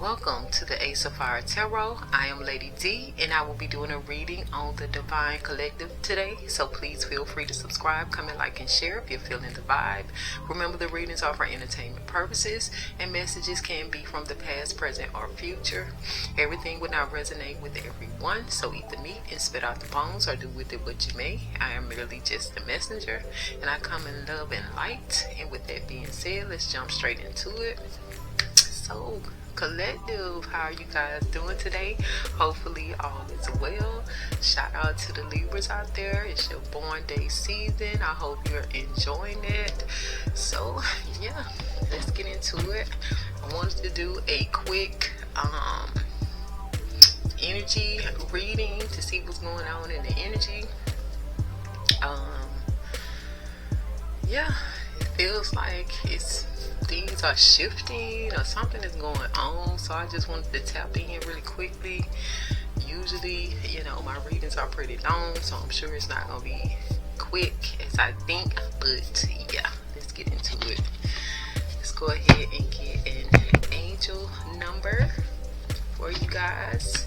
Welcome to the Ace of Fire Tarot. I am Lady D, and I will be doing a reading on the Divine Collective today. So please feel free to subscribe, comment, like, and share if you're feeling the vibe. Remember, the readings are for entertainment purposes, and messages can be from the past, present, or future. Everything would not resonate with everyone, so eat the meat and spit out the bones, or do with it what you may. I am merely just a messenger, and I come in love and light. And with that being said, let's jump straight into it. So, collective, how are you guys doing today? Hopefully all is well. Shout out to the Libras out there. It's your born day season. I hope you're enjoying it. So yeah, let's get into it. I wanted to do a quick energy reading to see what's going on in the energy. Yeah, it feels like things are shifting or something is going on, so I just wanted to tap in really quickly. Usually, my readings are pretty long, so I'm sure it's not gonna be quick as I think, but yeah, let's get into it. Let's go ahead and get an angel number for you guys.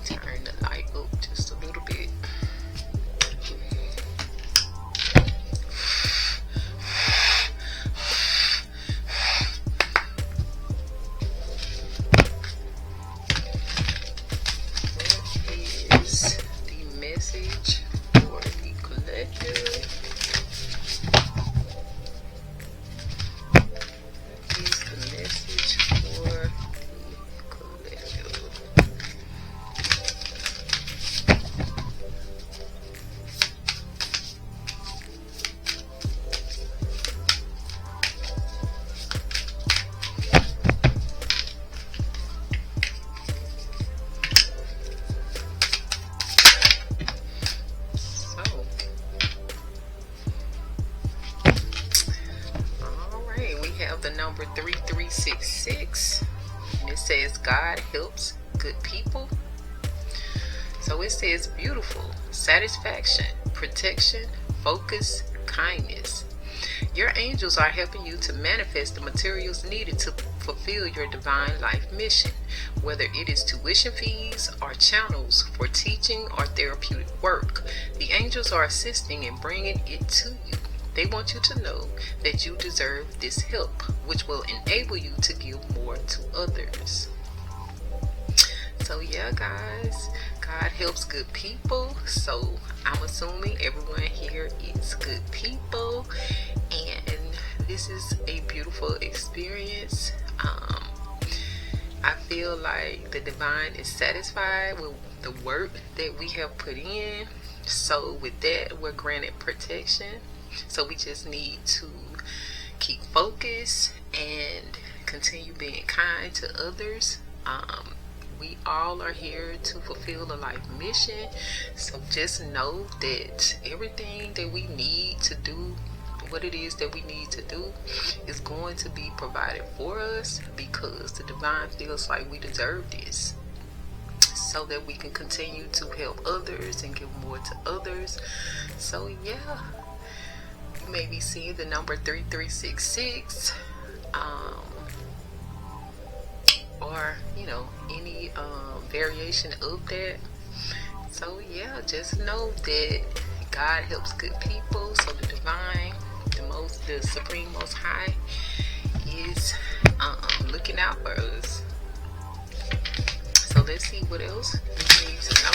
Turn the light up just a little bit. The number 3366, and it says God helps good people. So it says beautiful, satisfaction, protection, focus, kindness. Your angels are helping you to manifest the materials needed to fulfill your divine life mission, whether it is tuition fees or channels for teaching or therapeutic work. The angels are assisting in bringing it to you. They want you to know that you deserve this help, which will enable you to give more to others. So yeah, guys, God helps good people. So I'm assuming everyone here is good people, and this is a beautiful experience. I feel like the divine is satisfied with the work that we have put in. So with that, we're granted protection. So we just need to keep focused and continue being kind to others. We all are here to fulfill a life mission. So just know that everything that we need to do, what it is that we need to do, is going to be provided for us, because the divine feels like we deserve this, so that we can continue to help others and give more to others. So yeah, you may be seeing the number 3366, or any variation of that. So yeah, just know that God helps good people. So the divine, the supreme, most high, is looking out for us. So let's see what else we need to know.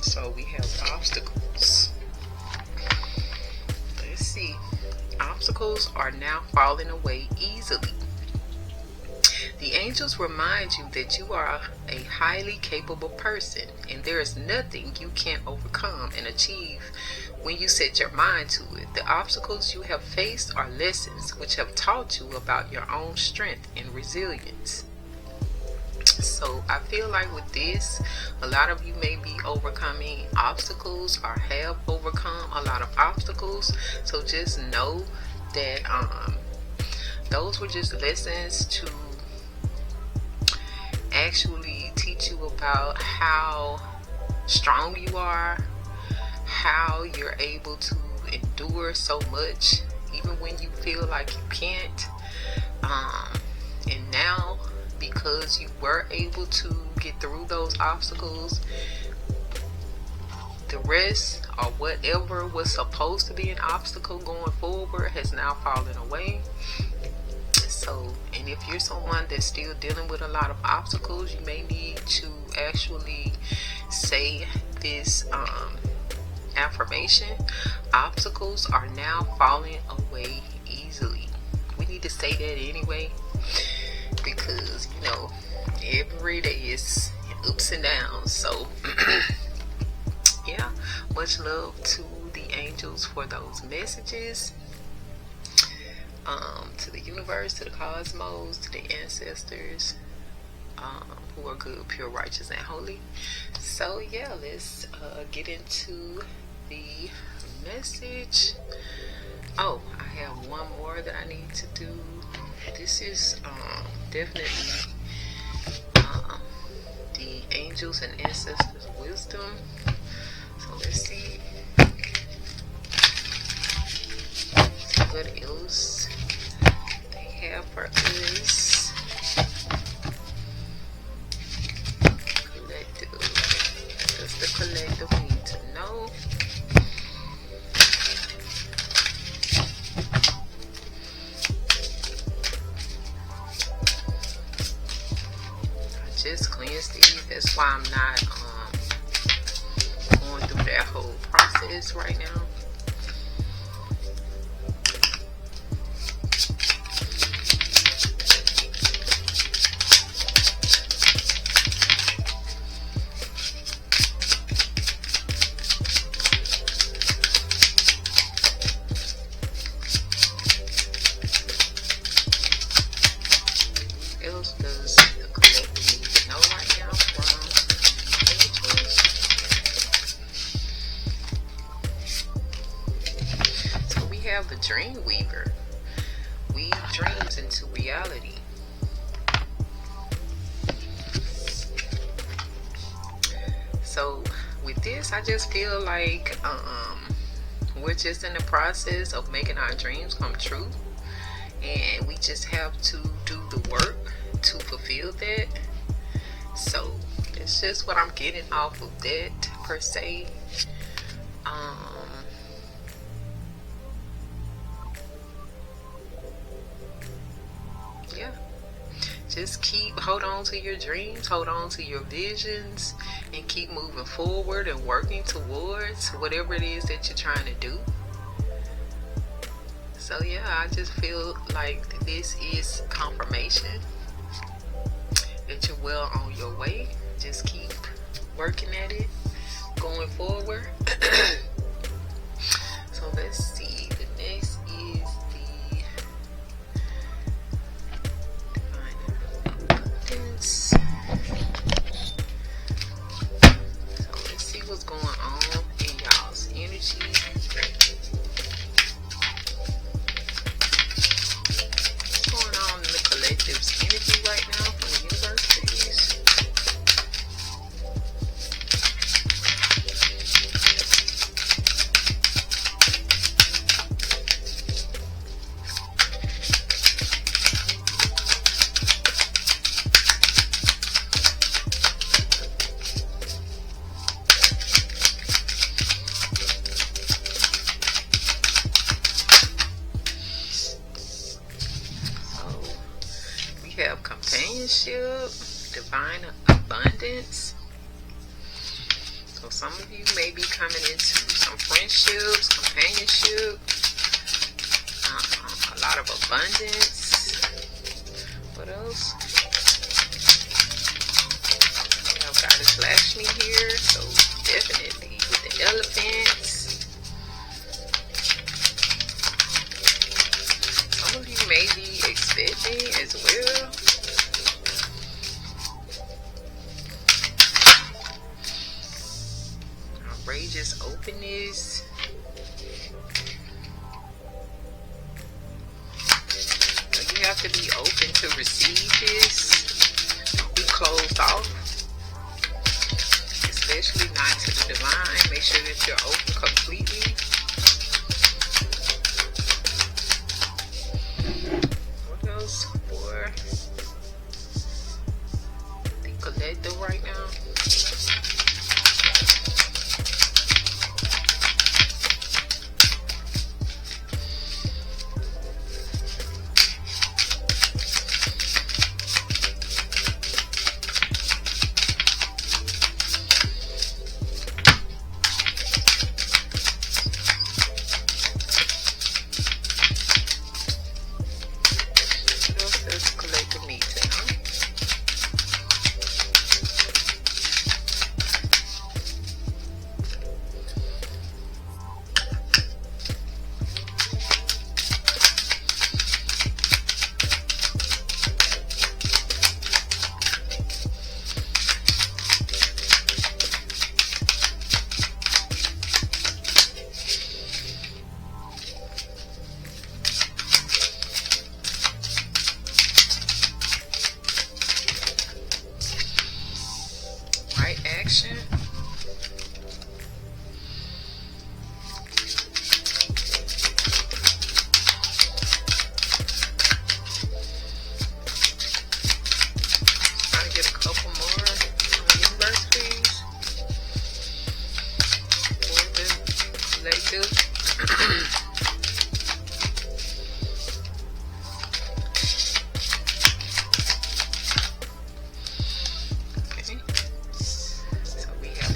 So we have obstacles. Let's see. obstacles are now falling away easily. The The angels remind you that you are a highly capable person, and there is nothing you can't overcome and achieve when you set your mind to it. The obstacles you have faced are lessons which have taught you about your own strength and resilience. So I feel like with this, a lot of you may be overcoming obstacles or have overcome a lot of obstacles. So just know that those were just lessons to actually teach you about how strong you are, how you're able to endure so much even when you feel like you can't. And now, because you were able to get through those obstacles, the rest or whatever was supposed to be an obstacle going forward has now fallen away. So, and if you're someone that's still dealing with a lot of obstacles, you may need to actually say this affirmation: obstacles are now falling away easily. We need to say that anyway, because you know every day is ups and downs. So yeah, much love to the angels for those messages. To the universe, to the cosmos, to the ancestors, who are good, pure, righteous, and holy. So yeah, let's get into the message. Oh, I have one more that I need to do. This is definitely the angels and ancestors wisdom. So let's see what else they have for us. Collective. Does the collective need to know? I just cleansed these. That's why I'm not going through that whole process right now. Does the collective need to know right now from angels? So we have the dream weaver. Weave dreams into reality. So with this, I just feel like we're just in the process of making our dreams come true, and we just have to do the work to fulfill that. So it's just what I'm getting off of that per se. Yeah, just hold on to your dreams, hold on to your visions, and keep moving forward and working towards whatever it is that you're trying to do. So yeah, I just feel like this is confirmation that you're well on your way. Just keep working at it, going forward. So let's see. The next is the divine abundance. So let's see what's going on in y'all's energy. Collective's energy right now from the universe, please. Have companionship, divine abundance. So some of you may be coming into some friendships, companionship, a lot of abundance. What else? me here. So definitely with the elephants. Some of you may be expecting as well. Outrageous openness. So you have to be open to receive this. Don't be closed off. Especially not to the divine. Make sure that you're open completely. What else for the collective right now? Action. Trying to get a couple more on the universe, please. For the collective.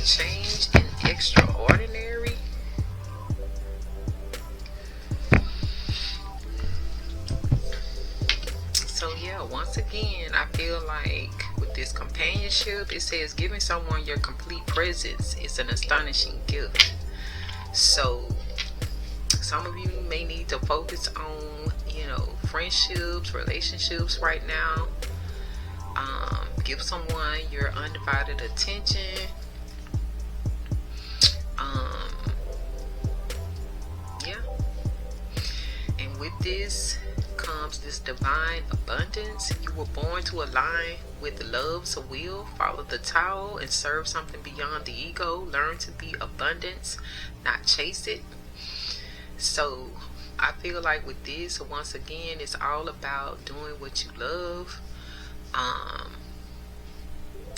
Change and extraordinary. So yeah, once again, I feel like with this companionship, it says giving someone your complete presence is an astonishing gift. So some of you may need to focus on, you know, friendships, relationships right now. Give someone your undivided attention. Yeah, and with this comes this divine abundance. You were born to align with love's will. Follow the Tao and serve something beyond the ego. Learn to be abundance, not chase it. So I feel like with this, once again, it's all about doing what you love,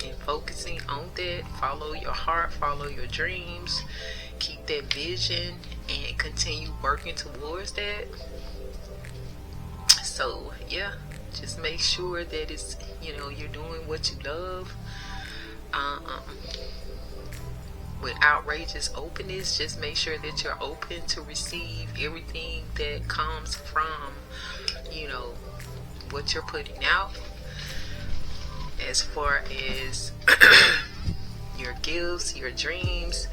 and focusing on that. Follow your heart, follow your dreams, keep that vision, and continue working towards that. So yeah, just make sure that it's, you know, you're doing what you love. With outrageous openness, just make sure that you're open to receive everything that comes from, you know, what you're putting out. As far as your gifts, your dreams,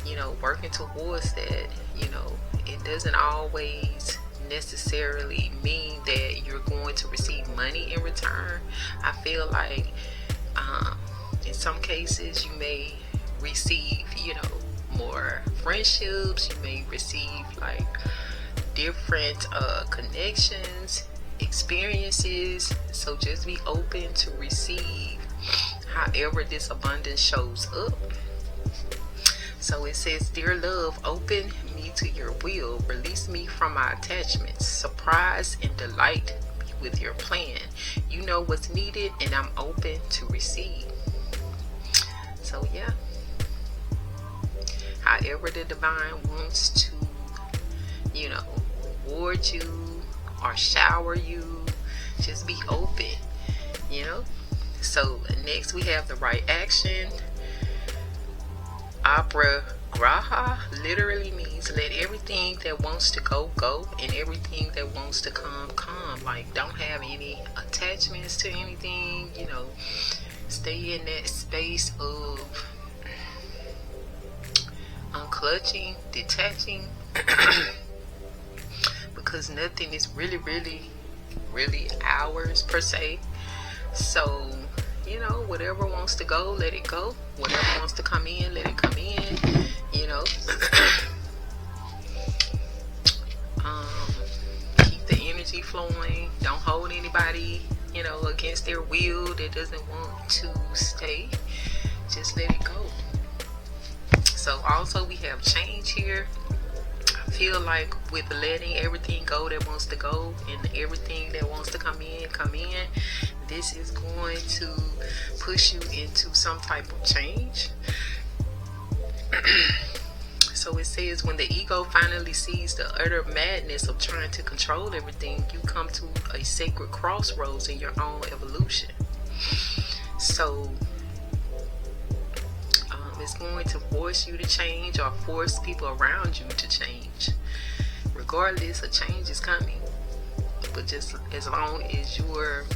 you know, working towards that. You know, it doesn't always necessarily mean that you're going to receive money in return. I feel like in some cases you may receive, you know, more friendships. You may receive like different connections, experiences. So just be open to receive however this abundance shows up. So it says, dear love, open me to your will, release me from my attachments, surprise and delight me with your plan. You know what's needed and I'm open to receive. So yeah, however the divine wants to, you know, reward you or shower you, just be open, you know. So next we have the right action. Graha literally means let everything that wants to go, go, and everything that wants to come, come. Like, don't have any attachments to anything, you know. Stay in that space of, unclutching, detaching, because nothing is really ours per se. So, you know, whatever wants to go, let it go. Whatever wants to come in, let it come in, you know. Keep the energy flowing. Don't hold anybody, you know, against their will that doesn't want to stay. Just let it go. So also we have change here. I feel like with letting everything go that wants to go and everything that wants to come in, this is going to push you into some type of change. So it says, when the ego finally sees the utter madness of trying to control everything, you come to a sacred crossroads in your own evolution. So it's going to force you to change, or force people around you to change. Regardless, a change is coming. But just as long as you're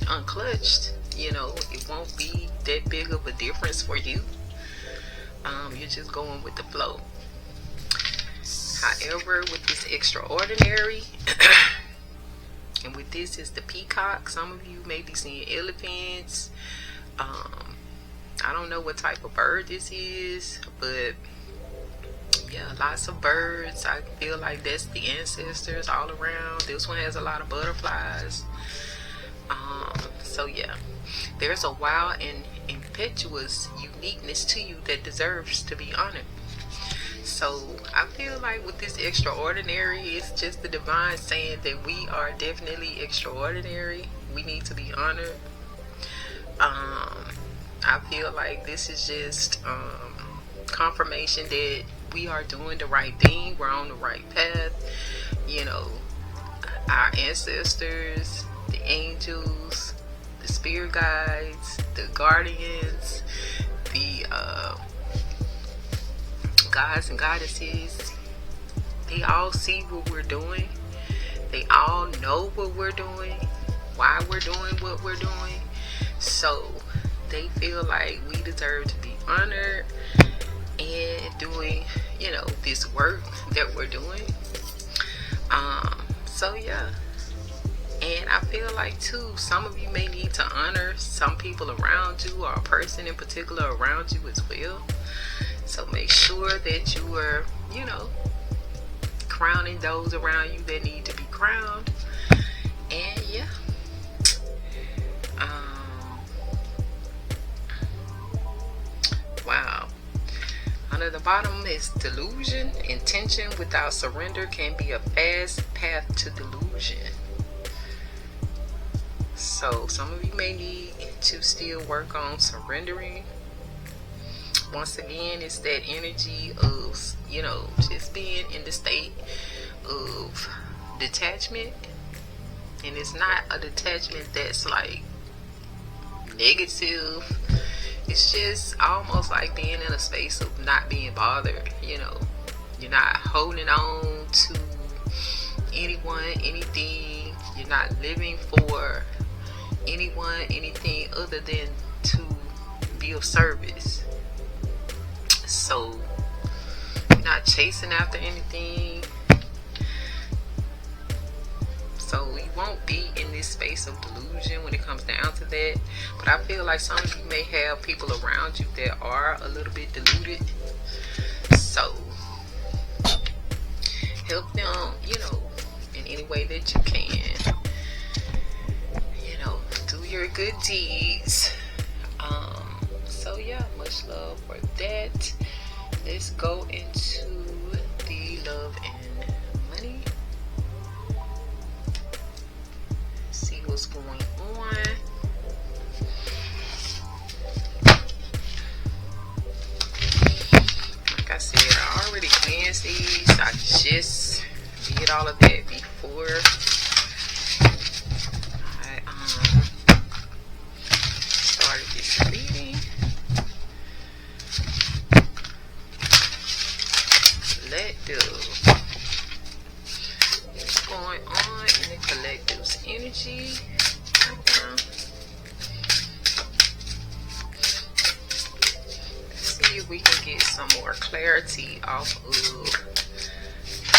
unclutched, you know, it won't be that big of a difference for you. You're just going with the flow. However, with this extraordinary, and with this is the peacock. Some of you may be seeing elephants. I don't know what type of bird this is, but yeah, lots of birds. I feel like that's the ancestors all around. This one has a lot of butterflies. So yeah, there's a wild and impetuous uniqueness to you that deserves to be honored. So I feel like with this extraordinary, it's just the divine saying that we are definitely extraordinary. We need to be honored. I feel like this is just confirmation that we are doing the right thing. We're on the right path. You know, our ancestors, the angels, the spirit guides, the guardians, the gods and goddesses, they all see what we're doing. They all know what we're doing, why we're doing what we're doing. So they feel like we deserve to be honored and doing, you know, this work that we're doing. So yeah. And I feel like too, some of you may need to honor some people around you, or a person in particular around you as well. So make sure that you are, you know, crowning those around you that need to be crowned. And yeah. Wow. Under the bottom is delusion. Intention without surrender can be a fast path to delusion. So some of you may need to still work on surrendering. Once again, it's that energy of, you know, just being in the state of detachment. And it's not a detachment that's like negative. It's just almost like being in a space of not being bothered. You know, you're not holding on to anyone, anything. You're not living for anyone, anything other than to be of service. So you're not chasing after anything. So you won't be in this space of delusion when it comes down to that. But I feel like some of you may have people around you that are a little bit deluded. So help them, you know, in any way that you can. You know, do your good deeds. So yeah, much love for that. Let's go into the love and money. See what's going on. Like I said, I already cleansed these. I just did all of that before I started this reading. What's going on in the collective's energy right now? Let's see see if we can get some more clarity off of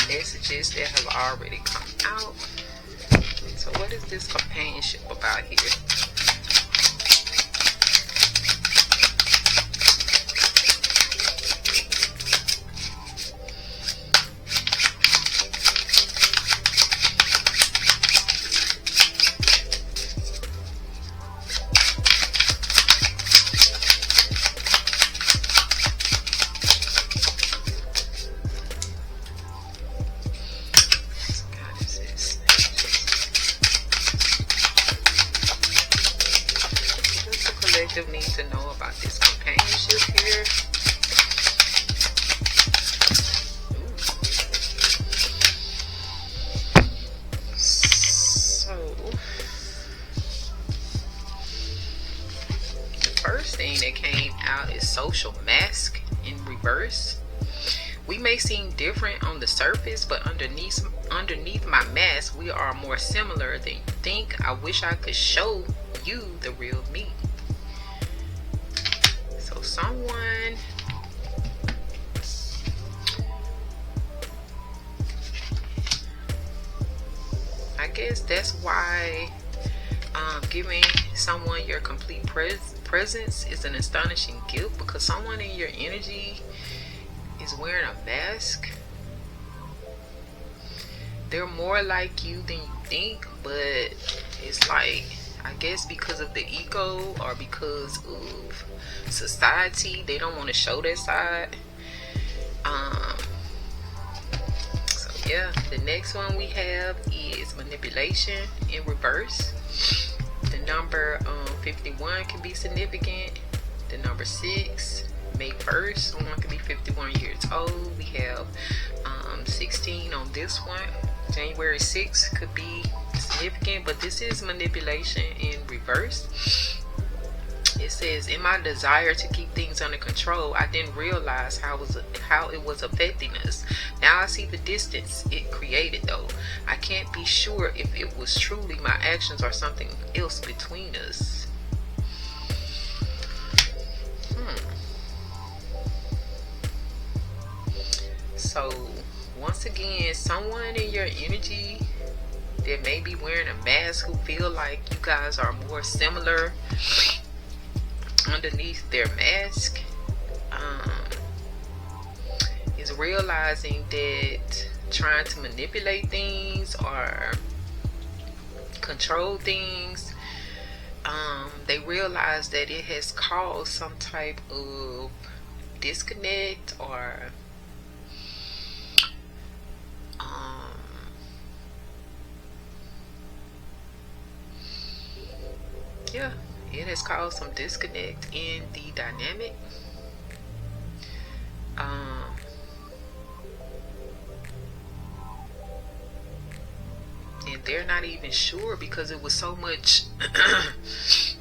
messages that have already come out. So what is this companionship about here? Need to know about this companionship here. So the first thing that came out is social mask in reverse. We may seem different on the surface, but underneath my mask we are more similar than you think. I wish I could show you the real me. Someone, I guess that's why giving someone your complete presence is an astonishing gift, because someone in your energy is wearing a mask. They're more like you than you think, but it's like, I guess because of the ego or because of society, they don't want to show that side. So yeah, the next one we have is manipulation in reverse. The number 51 can be significant. The number 6, May 1st, someone could be 51 years old. We have 16 on this one. January 6th could be significant, but this is manipulation in reverse. It says, in my desire to keep things under control, I didn't realize how it was affecting us. Now I see the distance it created, though. I can't be sure if it was truly my actions or something else between us. So once again, someone in your energy that may be wearing a mask, who feel like you guys are more similar underneath their mask, is realizing that trying to manipulate things or control things, they realize that it has caused some type of disconnect or yeah, it has caused some disconnect in the dynamic. And they're not even sure, because it was so much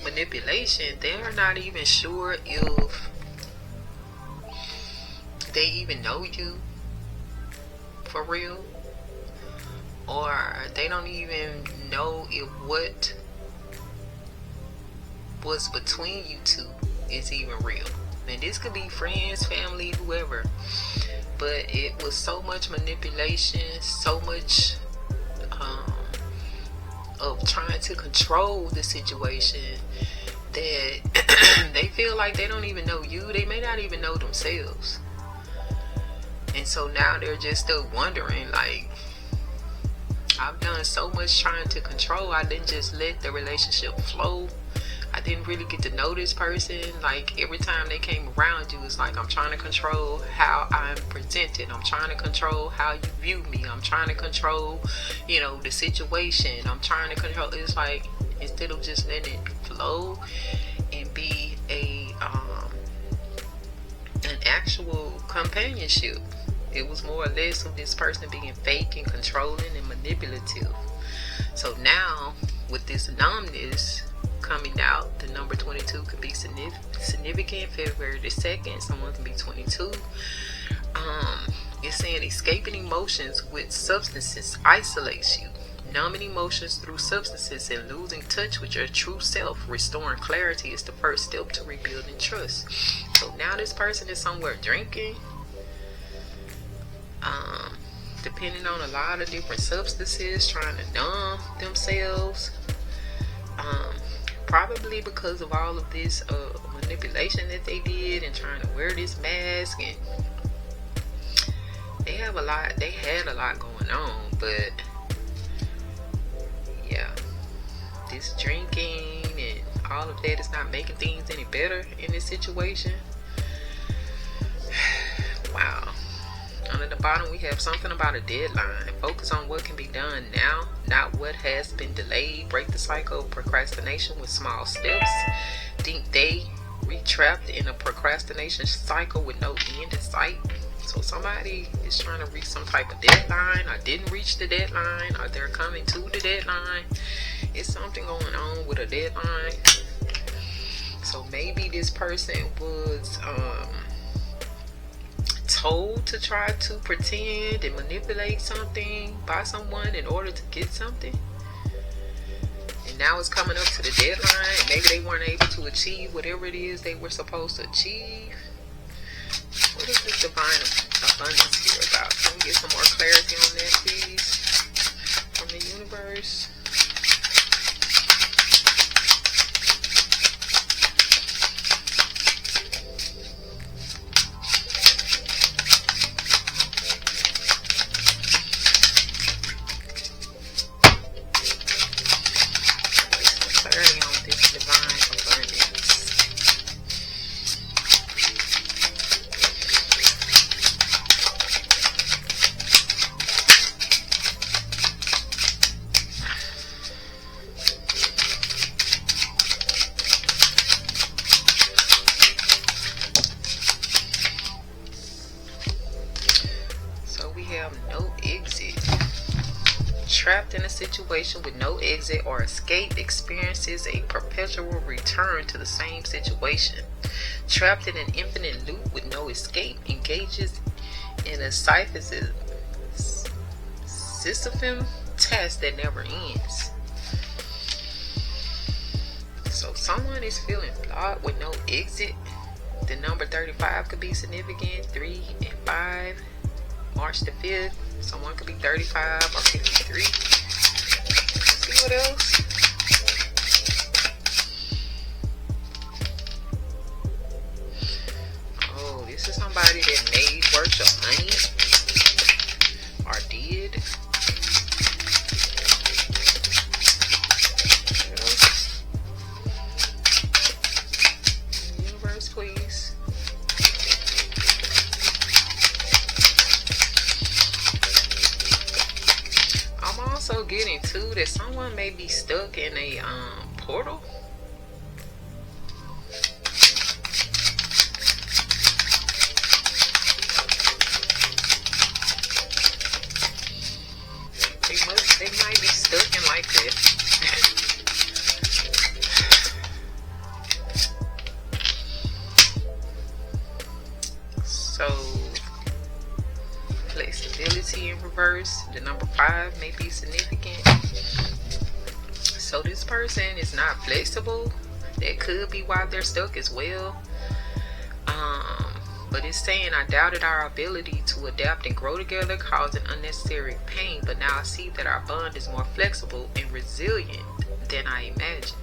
manipulation. They're not even sure if they even know you for real, or they don't even know if what was between you two is even real. And this could be friends, family, whoever, but it was so much manipulation, so much of trying to control the situation, that they feel like they don't even know you. They may not even know themselves. And so now they're just still wondering, like, I've done so much trying to control. I didn't just let the relationship flow. I didn't really get to know this person. Like, every time they came around you, it's like I'm trying to control how I'm presented. I'm trying to control how you view me. I'm trying to control, you know, the situation. I'm trying to control. It's like, instead of just letting it flow and be an actual companionship, it was more or less of this person being fake and controlling and manipulative. So now, with this numbness coming out, the number 22 could be significant. February the 2nd, someone can be 22. It's saying escaping emotions with substances isolates you. numbing emotions through substances and losing touch with your true self. Restoring clarity is the first step to rebuilding trust. So now this person is somewhere drinking, depending on a lot of different substances, trying to numb themselves, probably because of all of this manipulation that they did and trying to wear this mask. And they had a lot going on. But yeah, this drinking and all of that is not making things any better in this situation. Wow. Under the bottom, we have something about a deadline. Focus on what can be done now, not what has been delayed. Break the cycle of procrastination with small steps. Think they re-trapped in a procrastination cycle with no end in sight. So somebody is trying to reach some type of deadline, or didn't reach the deadline, or they're coming to the deadline. It's something going on with a deadline. So maybe this person was told to try to pretend and manipulate something by someone in order to get something, and now it's coming up to the deadline, and maybe they weren't able to achieve whatever it is they were supposed to achieve. What is this divine abundance here about? Can we get some more clarity on that, please, from the universe? No exit. Trapped in a situation with no exit or escape experiences a perpetual return to the same situation. Trapped in an infinite loop with no escape engages in a Sisyphus task that never ends. So someone is feeling blocked with no exit. The number 35 could be significant. 3 and 5. March the 5th. Someone could be 35 or 53. Let's see what else. Oh, this is somebody that made worth of money or did. Universe, please. Also getting too that someone may be stuck in a portal. They might be stuck in like that. So flexibility in reverse. The number 5 may be significant. So this person is not flexible. That could be why they're stuck as well. But it's saying, I doubted our ability to adapt and grow together, causing unnecessary pain. But now I see that our bond is more flexible and resilient than I imagined.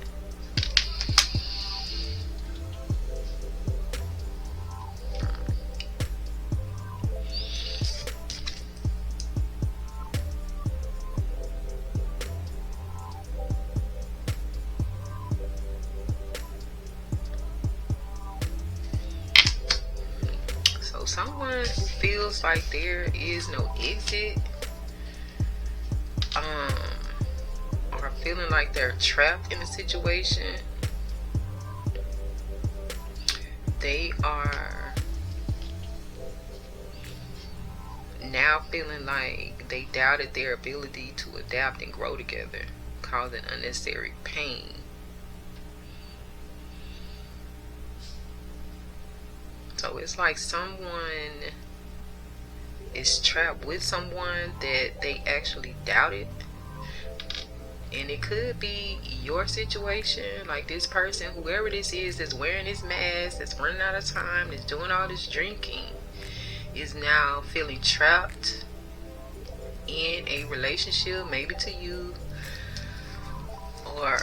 Someone who feels like there is no exit, or feeling like they're trapped in a situation, they are now feeling like they doubted their ability to adapt and grow together, causing unnecessary pain. So it's like someone is trapped with someone that they actually doubted, And it could be your situation, like this person, whoever this is, that's wearing this mask, that's running out of time, that's doing all this drinking, is now feeling trapped in a relationship, maybe to you, or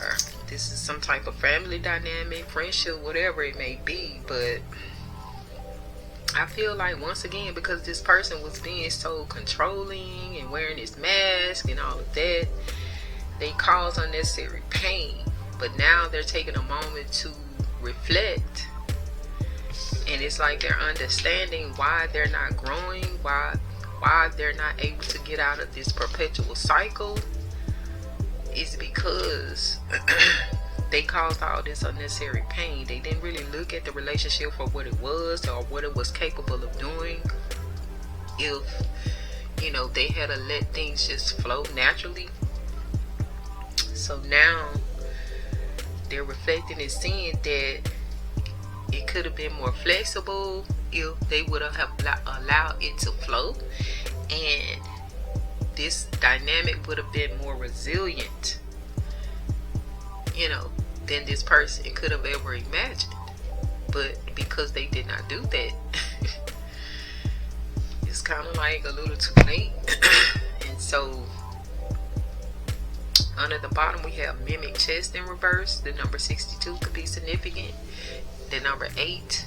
this is some type of family dynamic, friendship, whatever it may be. But I feel like, once again, because this person was being so controlling and wearing this mask and all of that, they cause unnecessary pain. But now they're taking a moment to reflect, and it's like they're understanding why they're not growing, why they're not able to get out of this perpetual cycle. Is because they caused all this unnecessary pain. They didn't really look at the relationship for what it was or what it was capable of doing. If, you know, they had to let things just flow naturally. So now they're reflecting and seeing that it could have been more flexible if they would have allowed it to flow, and this dynamic would have been more resilient, you know, than this person could have ever imagined. But because they did not do that, it's kind of like a little too late. And so under the bottom we have mimic chest in reverse. The number 62 could be significant. The number 8,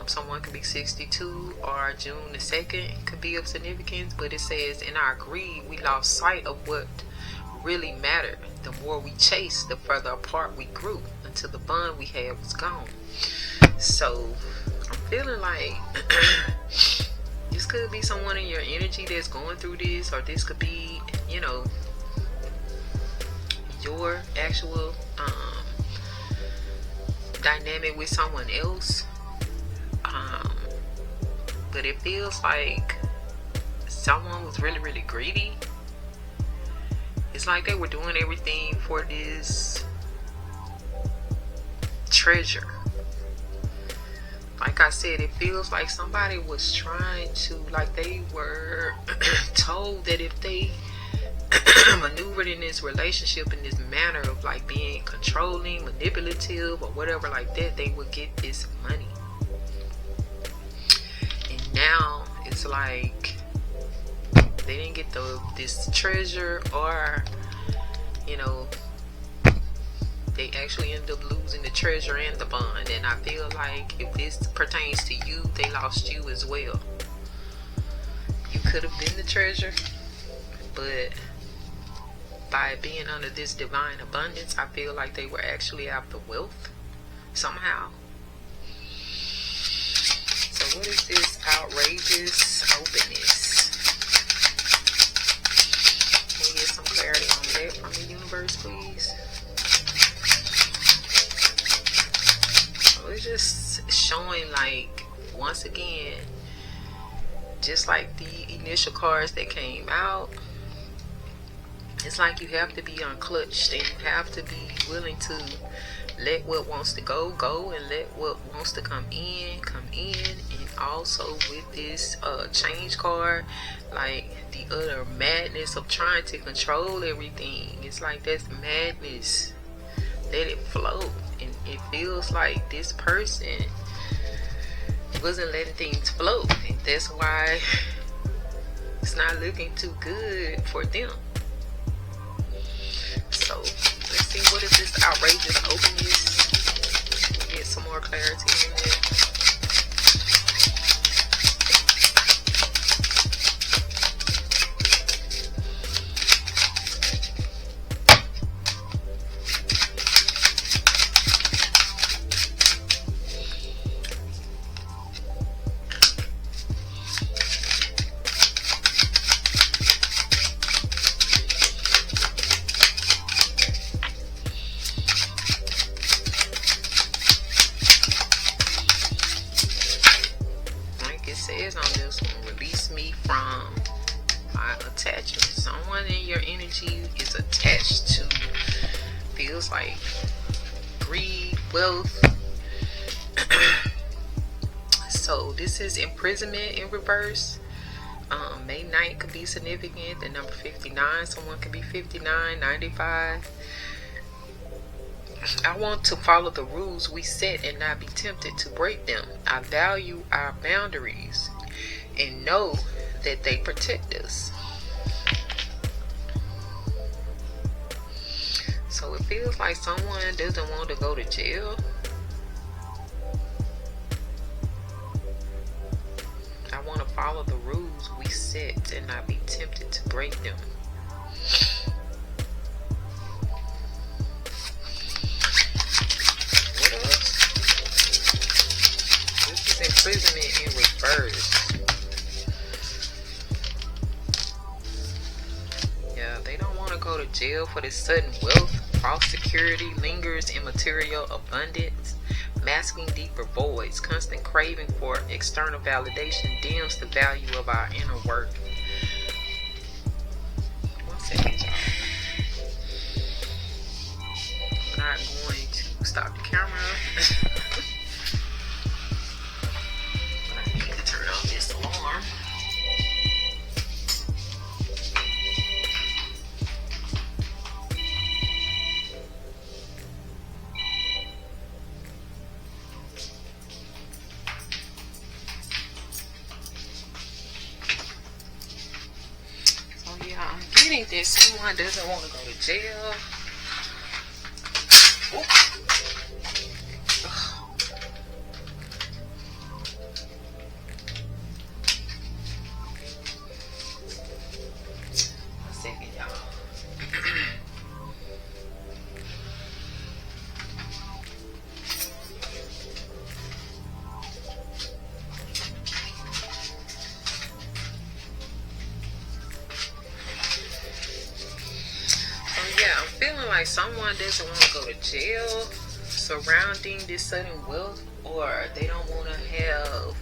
someone could be 62, or June the 2nd could be of significance. But it says, in our greed, we lost sight of what really mattered. The more we chased, the further apart we grew, until the bond we had was gone. So I'm feeling like this could be someone in your energy that's going through this, or this could be, you know, your actual dynamic with someone else. But it feels like someone was really, really greedy. It's like they were doing everything for this treasure. Like I said, it feels like somebody was trying to, like they were told that if they maneuvered in this relationship in this manner of like being controlling, manipulative, or whatever like that, they would get this money. And now it's like they didn't get this treasure, or, you know, they actually end up losing the treasure and the bond. And I feel like if this pertains to you, they lost you as well. You could have been the treasure, but by being under this divine abundance, I feel like they were actually after wealth somehow. So what is this outrageous openness? Can we get some clarity on that from the universe, please? So it's just showing, like, once again, just like the initial cards that came out, it's like you have to be unclutched, and you have to be willing to let what wants to go, and let what wants to come in. And also with this change card, like the utter madness of trying to control everything. It's like that's madness. Let it flow. And it feels like this person wasn't letting things flow, and that's why it's not looking too good for them. So let's see, what is this outrageous openness? Get some more clarity on it. Says on this one, release me from my attachment. Someone in your energy is attached to, feels like, greed, wealth. So this is imprisonment in reverse. May 9th could be significant. The number 59, someone could be 59, 95. I want to follow the rules we set and not be tempted to break them. I value our boundaries and know that they protect us. So it feels like someone doesn't want to go to jail. I want to follow the rules we set and not be tempted to break them. What else? This is imprisonment in reverse. Yeah, they don't want to go to jail for this sudden wealth. False security lingers in material abundance, masking deeper voids. Constant craving for external validation dims the value of our inner work. One second, y'all. I'm not going to stop the camera. But I need to turn off this alarm. I'm getting this. Someone doesn't want to go to jail. One second, y'all. I'm feeling like someone doesn't want to go to jail surrounding this sudden wealth, or they don't want to have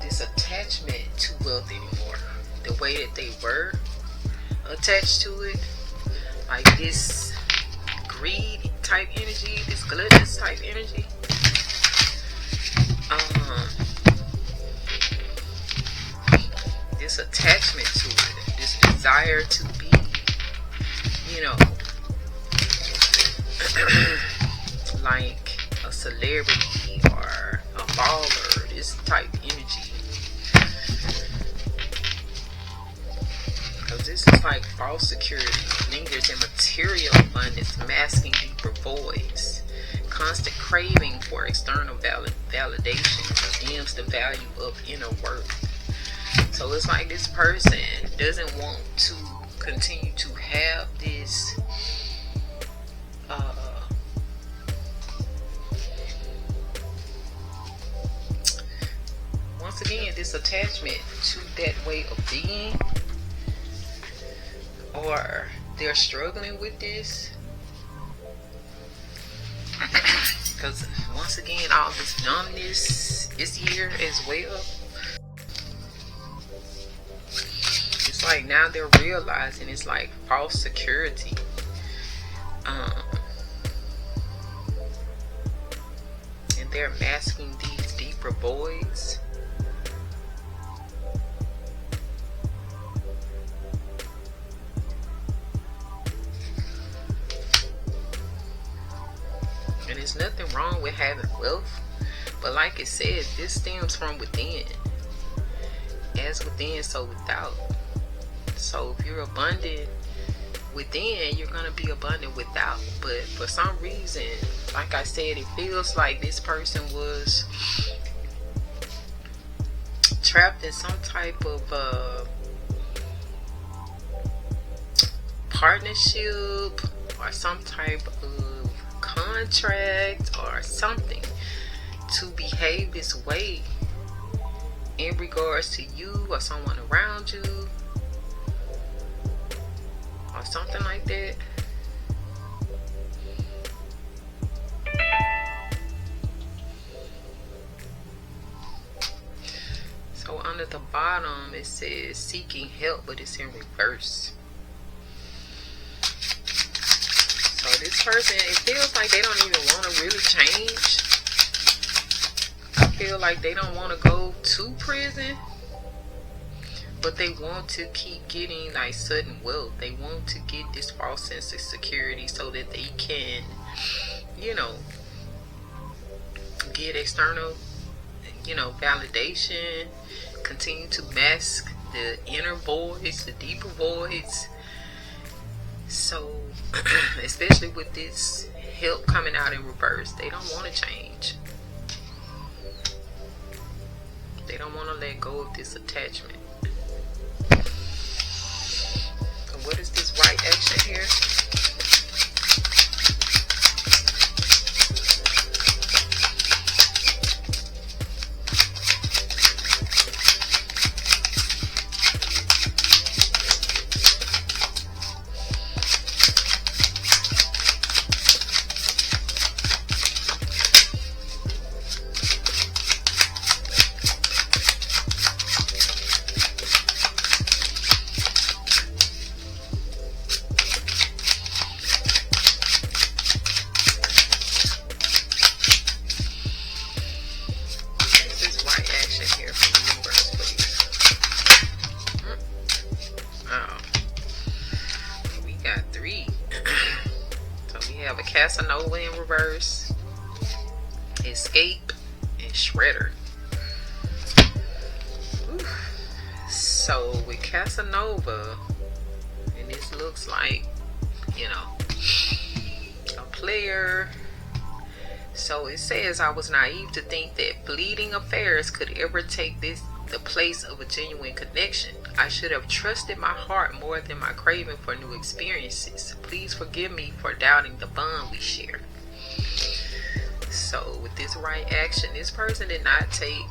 this attachment to wealth anymore the way that they were attached to it, like this greed type energy, this gluttonous type energy. This attachment to it, this desire to be, like a celebrity or a baller, this type energy. Because this is like false security lingers in material abundance, masking deeper voids. Constant craving for external validation dims the value of inner work. So it's like this person doesn't want to continue to have this once again, this attachment to that way of being, or they're struggling with this. Because once again, all this numbness is here as well. It's like now they're realizing it's like false security. And they're masking these deeper voids. And there's nothing wrong with having wealth, but like it says, this stems from within. As within, so without. So if you're abundant within, you're going to be abundant without. But for some reason, like I said, it feels like this person was trapped in some type of partnership or some type of contract or something to behave this way in regards to you or someone around you or something like that. So under the bottom it says seeking help, but it's in reverse. So this person, it feels like they don't even want to really change. I feel like they don't want to go to prison, but they want to keep getting like sudden wealth. They want to get this false sense of security so that they can, you know, get external, you know, validation, continue to mask the inner voids, the deeper voids. So especially with this help coming out in reverse, they don't want to change. They don't want to let go of this attachment. So what is this right action here? Casanova in reverse, escape, and shredder. So with Casanova, and this looks like, you know, a player. So it says, I was naive to think that fleeting affairs could ever take the place of a genuine connection. I should have trusted my heart more than my craving for new experiences. Please forgive me for doubting the bond we share. So with this right action, this person did not take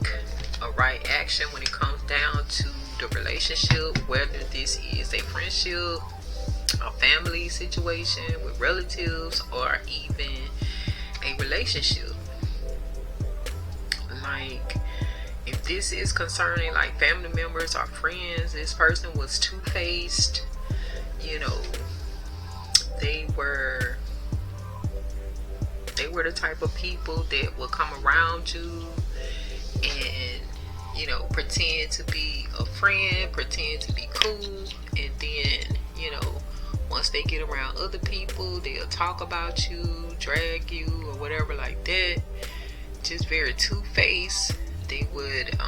a right action when it comes down to the relationship, whether this is a friendship, a family situation with relatives, or even a relationship. Like, if this is concerning like family members or friends, this person was two-faced. You know, they were the type of people that will come around you and, you know, pretend to be a friend, pretend to be cool, and then, you know, once they get around other people, they'll talk about you, drag you, or whatever like that. Just very two-faced. They would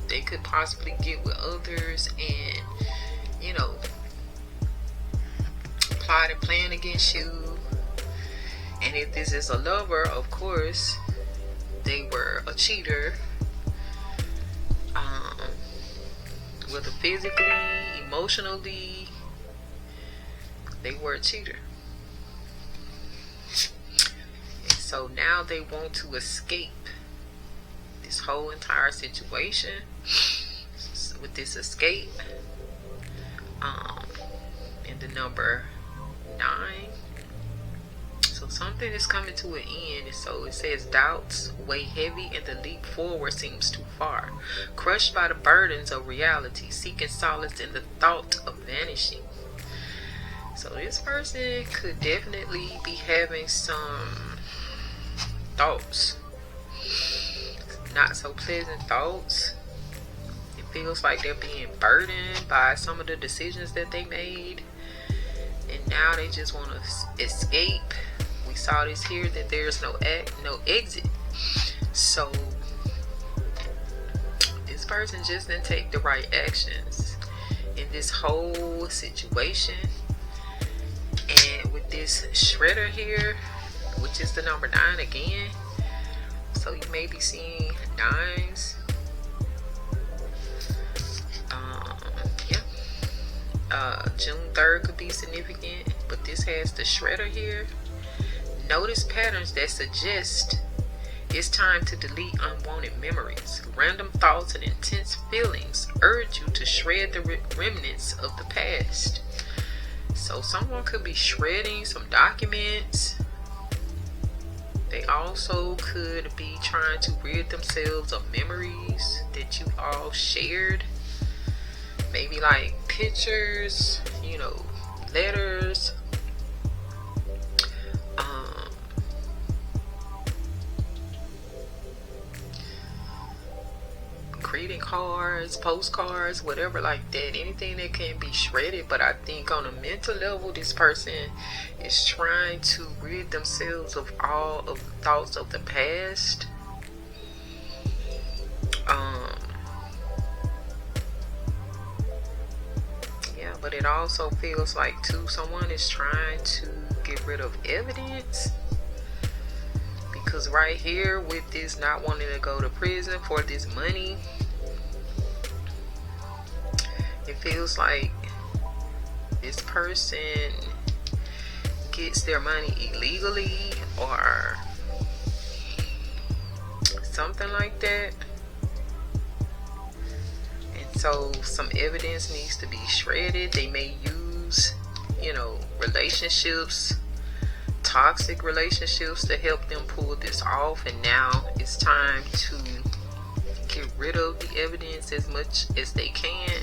they could possibly get with others and, you know, plot and plan against you. And if this is a lover, of course, they were a cheater, whether physically, emotionally, they were a cheater. And so now they want to escape this whole entire situation. So with this escape, and the number 9, so something is coming to an end. So it says, doubts weigh heavy and the leap forward seems too far. Crushed by the burdens of reality, seeking solace in the thought of vanishing. So this person could definitely be having some thoughts, not so pleasant thoughts. It feels like they're being burdened by some of the decisions that they made, and now they just want to escape. We saw this here, that there's no exit. So this person just didn't take the right actions in this whole situation. And with this shredder here, which is the number 9 again, so you may be seeing 9s. June 3rd could be significant, but this has the shredder here. Notice patterns that suggest it's time to delete unwanted memories. Random thoughts and intense feelings urge you to shred the remnants of the past. So someone could be shredding some documents. They also could be trying to rid themselves of memories that you all shared. Maybe like pictures, you know, letters. greeting cards, postcards, whatever like that, anything that can be shredded. But I think on a mental level, this person is trying to rid themselves of all of the thoughts of the past. Yeah, but it also feels like too, someone is trying to get rid of evidence. Because right here with this not wanting to go to prison for this money, it feels like this person gets their money illegally or something like that. And so some evidence needs to be shredded. They may use, relationships, toxic relationships to help them pull this off. And now it's time to get rid of the evidence as much as they can.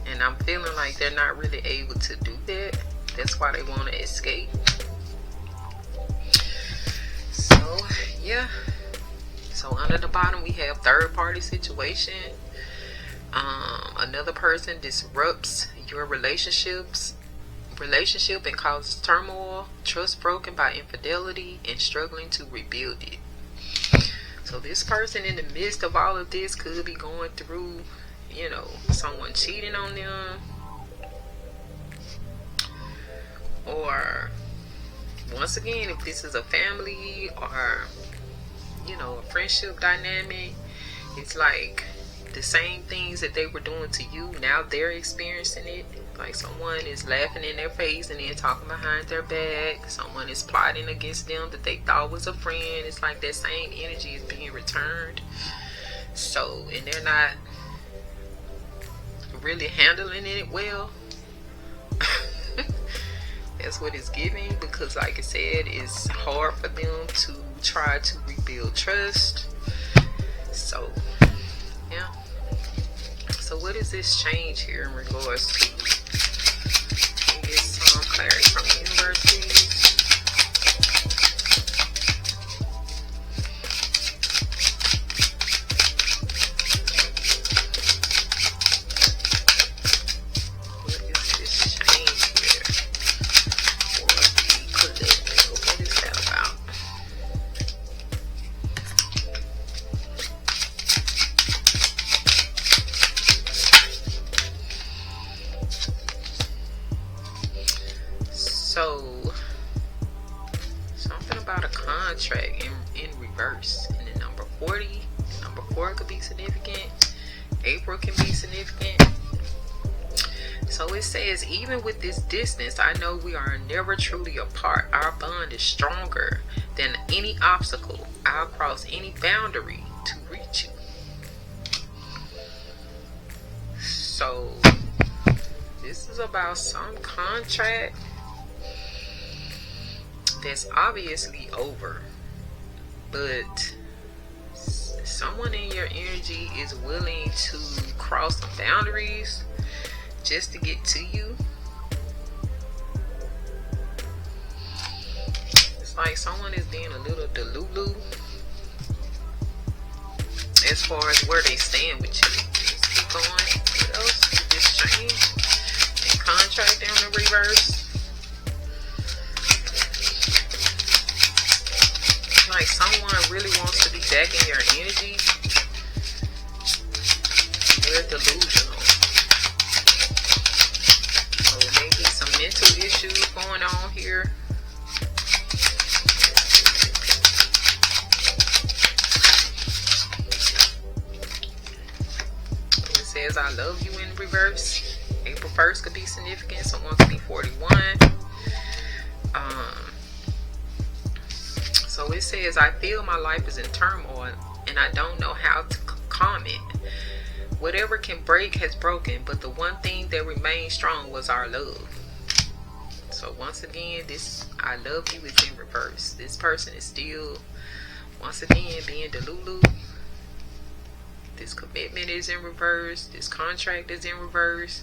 And I'm feeling like they're not really able to do that. That's why they want to escape. So yeah, so under the bottom we have third party situation. Another person disrupts your relationship and causes turmoil, trust broken by infidelity, and struggling to rebuild it. So this person in the midst of all of this could be going through, someone cheating on them, or once again, if this is a family or a friendship dynamic, it's like the same things that they were doing to you, now they're experiencing it. Like someone is laughing in their face and then talking behind their back. Someone is plotting against them that they thought was a friend. It's like that same energy is being returned. So, and they're not really handling it well. That's what it's giving, because like I said, it's hard for them to try to rebuild trust. So yeah, so what is this change here in regards to? Can you get some clarity from the universe, please? So, something about a contract in reverse. And the number 40, number 4 could be significant. April can be significant. So it says, even with this distance, I know we are never truly apart. Our bond is stronger than any obstacle. I'll cross any boundary to reach you. So, this is about some contract that's obviously over, but someone in your energy is willing to cross some boundaries just to get to you. It's like someone is being a little delulu as far as where they stand with you. Let's keep going. What else? This change and contract in the reverse. Like someone really wants to be back in your energy. They're delusional. So there may be some mental issues going on here. So it says I love you in reverse. April 1st could be significant. Someone could be 41. So it says, I feel my life is in turmoil and I don't know how to calm it. Whatever can break has broken, but the one thing that remained strong was our love. So once again, this I love you is in reverse. This person is still, once again, being delulu. This commitment is in reverse. This contract is in reverse.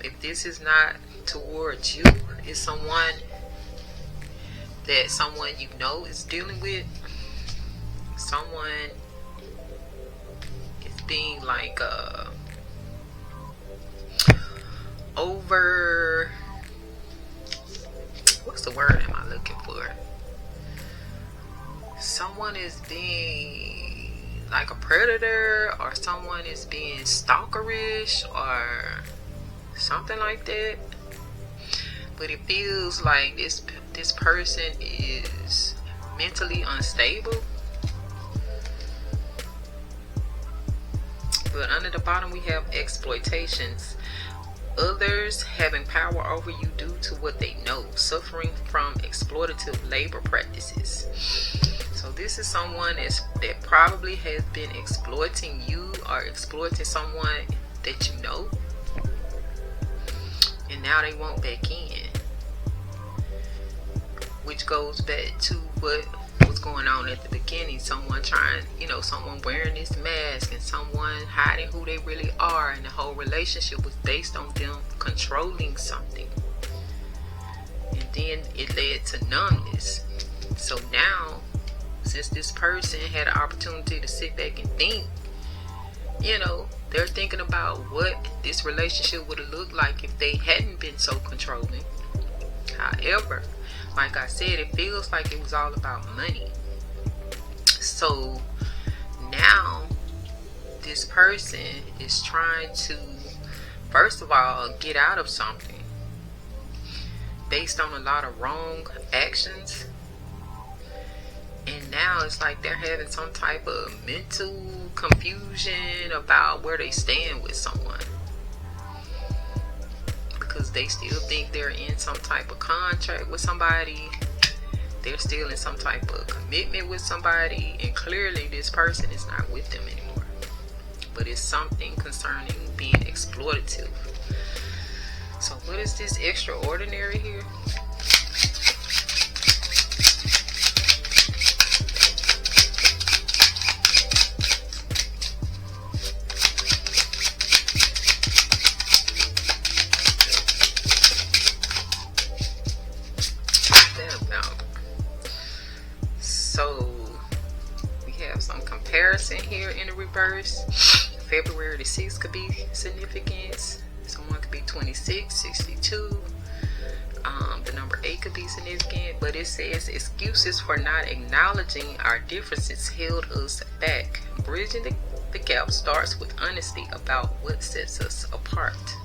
If this is not towards you, it's someone that someone you know is dealing with. Someone is being like over, what's the word am I looking for? Someone is being like a predator, or someone is being stalkerish or something like that. But it feels like this person is mentally unstable. But under the bottom we have exploitations. Others having power over you due to what they know, suffering from exploitative labor practices. So this is someone that probably has been exploiting you or exploiting someone that you know, and now they want back in, which goes back to what was going on at the beginning. Someone trying, someone wearing this mask and someone hiding who they really are, and the whole relationship was based on them controlling something, and then it led to numbness. So now, since this person had an opportunity to sit back and think, they're thinking about what this relationship would have looked like if they hadn't been so controlling. However, like I said, it feels like it was all about money. So now this person is trying to, first of all, get out of something based on a lot of wrong actions. And now it's like they're having some type of mental confusion about where they stand with someone, because they still think they're in some type of contract with somebody. They're still in some type of commitment with somebody, and clearly this person is not with them anymore. But it's something concerning being exploitative. So what is this extraordinary here? So we have some comparison here in the reverse. February the 6th could be significance. Someone could be 26, 62. The number 8 could be significant, but it says excuses for not acknowledging our differences held us back. Bridging the gap starts with honesty about what sets us apart.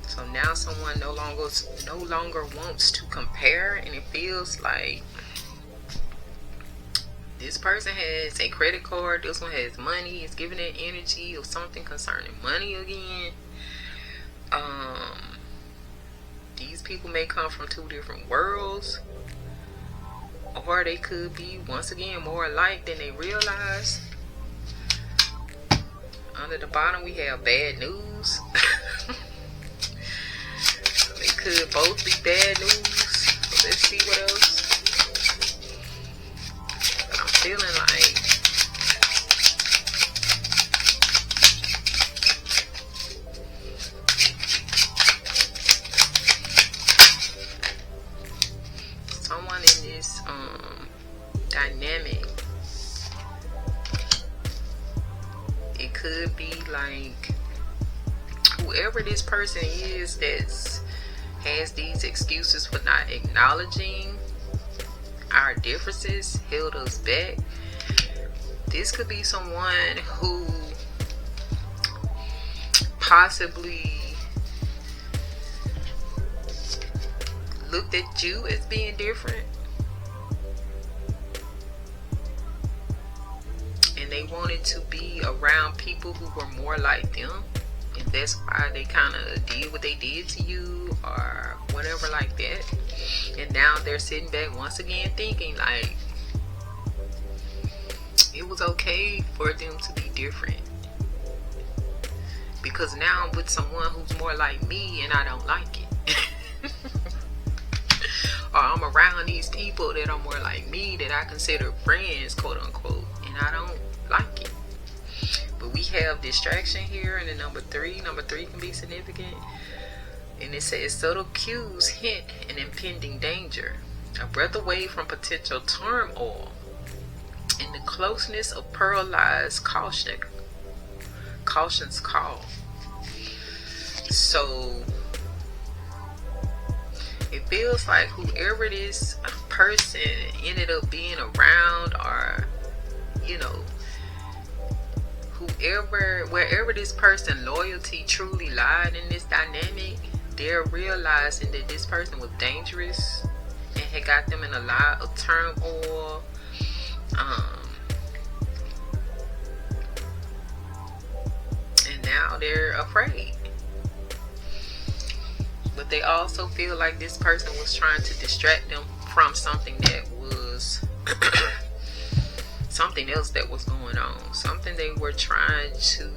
So now someone no longer wants to compare, and it feels like this person has a credit card. This one has money. It's giving that energy of something concerning money again. These people may come from two different worlds, or they could be, once again, more alike than they realize. Under the bottom we have bad news. They could both be bad news. So let's see what else. But I'm feeling like someone in this dynamic, it could be like whoever this person is that has these excuses for not acknowledging our differences held us back. This could be someone who possibly looked at you as being different, and they wanted to be around people who were more like them, and that's why they kind of did what they did to you or whatever like that. And now they're sitting back once again thinking like it was okay for them to be different, because now I'm with someone who's more like me and I don't like it. Or I'm around these people that are more like me, that I consider friends, quote unquote, and I don't like it. But we have distraction here in the number 3. Number 3 can be significant. And it says subtle cues hint an impending danger, a breath away from potential turmoil, in the closeness of paralyzed caution's call. So it feels like whoever this person ended up being around, or wherever this person loyalty truly lied in this dynamic, they're realizing that this person was dangerous and had got them in a lot of turmoil. And now they're afraid. But they also feel like this person was trying to distract them from something that was something else that was going on. Something they were trying to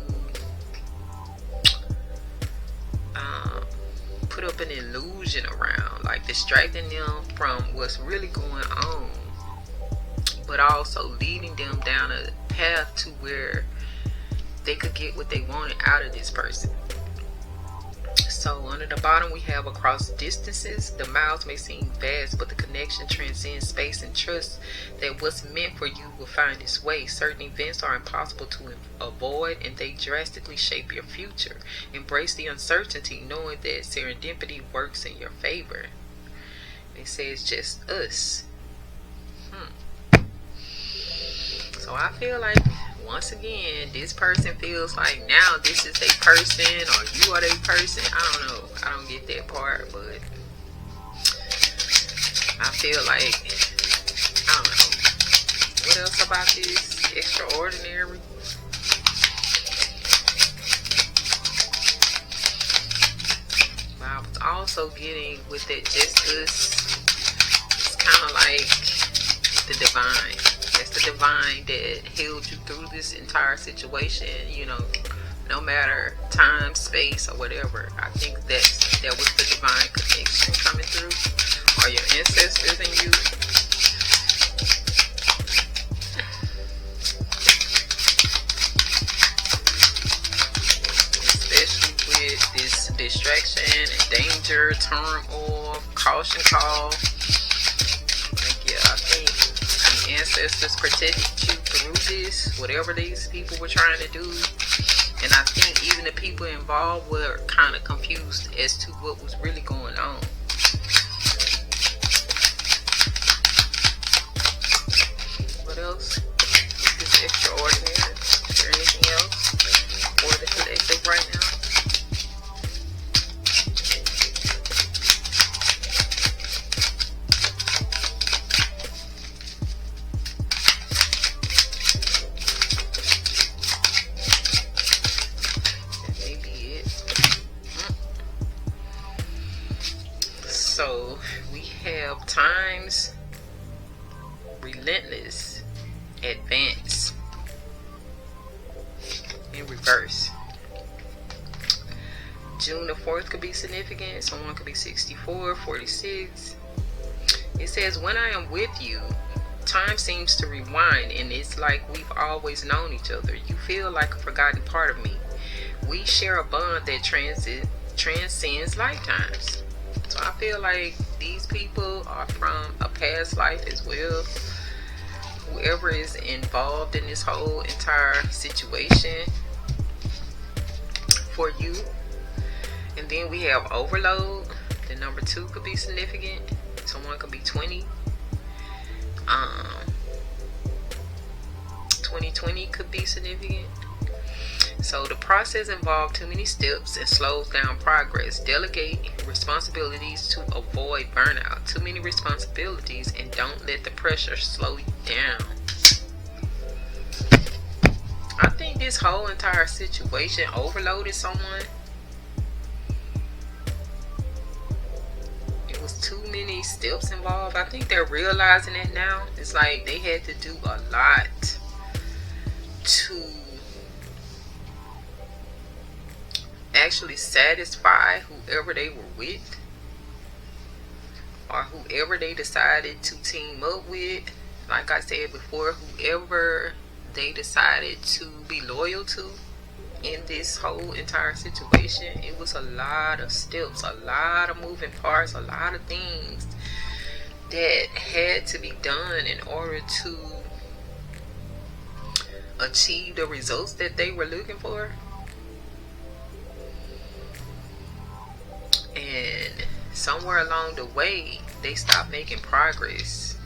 put up an illusion around, like distracting them from what's really going on, but also leading them down a path to where they could get what they wanted out of this person. So under the bottom we have across distances. The miles may seem vast, but the connection transcends space and trust that what's meant for you will find its way. Certain events are impossible to avoid, and they drastically shape your future. Embrace the uncertainty, knowing that serendipity works in your favor. It says just us. So I feel like, once again, this person feels like now this is a person, or you are a person. I don't know. I don't get that part, but I feel like, I don't know. What else about this? Extraordinary. But I was also getting with that just us. It's kind of like the divine. That's the divine that held you through this entire situation, no matter time, space, or whatever. I think that was the divine connection coming through, or your ancestors and you. Especially with this distraction and danger, turmoil, caution call. I think ancestors protected you through this, whatever these people were trying to do. And I think even the people involved were kind of confused as to what was really going on. What else? Is extraordinary? Is there anything else for the collective right now? So we have times relentless advance in reverse. June the 4th could be significant. Someone could be 64, 46. It says, when I am with you, time seems to rewind, and it's like we've always known each other. You feel like a forgotten part of me. We share a bond that transcends lifetimes. So I feel like these people are from a past life as well. Whoever is involved in this whole entire situation for you. And then we have overload. The number 2 could be significant. Someone could be 20. 2020 could be significant. So the process involves too many steps and slows down progress. Delegate responsibilities to avoid burnout. Too many responsibilities, and don't let the pressure slow you down. I think this whole entire situation overloaded someone. It was too many steps involved. I think they're realizing it now. It's like they had to do a lot to actually satisfy whoever they were with, or whoever they decided to team up with. Like I said before, whoever they decided to be loyal to, in this whole entire situation, it was a lot of steps, a lot of moving parts, a lot of things that had to be done in order to achieve the results that they were looking for. And somewhere along the way, they stopped making progress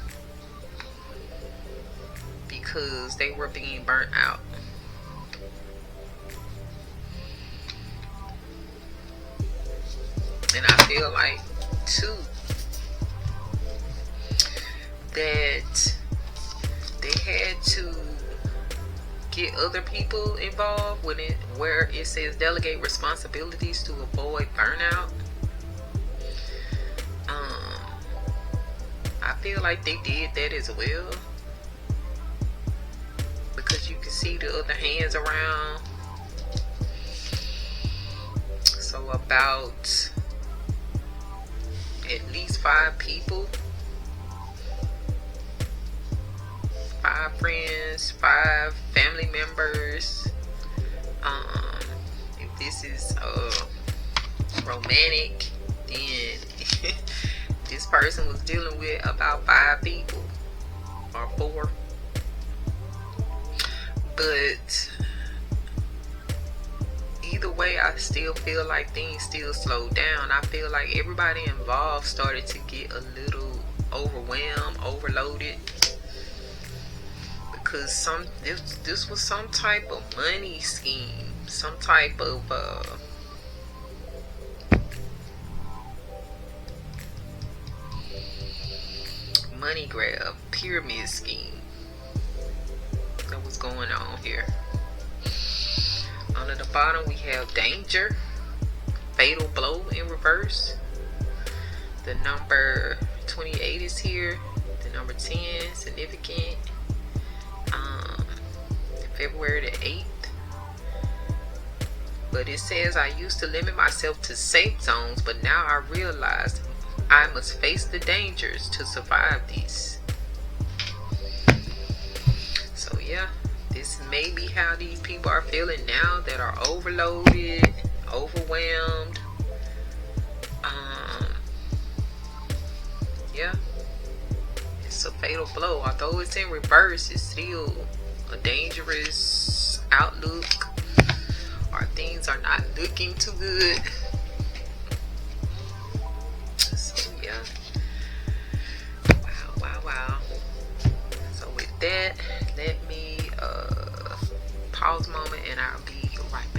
because they were being burnt out. And I feel like too that they had to get other people involved with it, where it says delegate responsibilities to avoid burnout. I feel like they did that as well, because you can see the other hands around. So about at least 5 people, 5 friends, 5 family members. If this is romantic, then this person was dealing with about 5 people or 4. But either way, I still feel like things still slowed down. I feel like everybody involved started to get a little overwhelmed, overloaded, because this was some type of money scheme, some type of money grab, pyramid scheme that was going on here. On the bottom we have danger, fatal blow in reverse. The number 28 is here. The number 10, significant. February the 8th. But it says, I used to limit myself to safe zones, but now I realized I must face the dangers to survive these. So yeah, this may be how these people are feeling now that are overloaded, overwhelmed. Yeah, it's a fatal blow. Although it's in reverse, it's still a dangerous outlook, or things are not looking too good.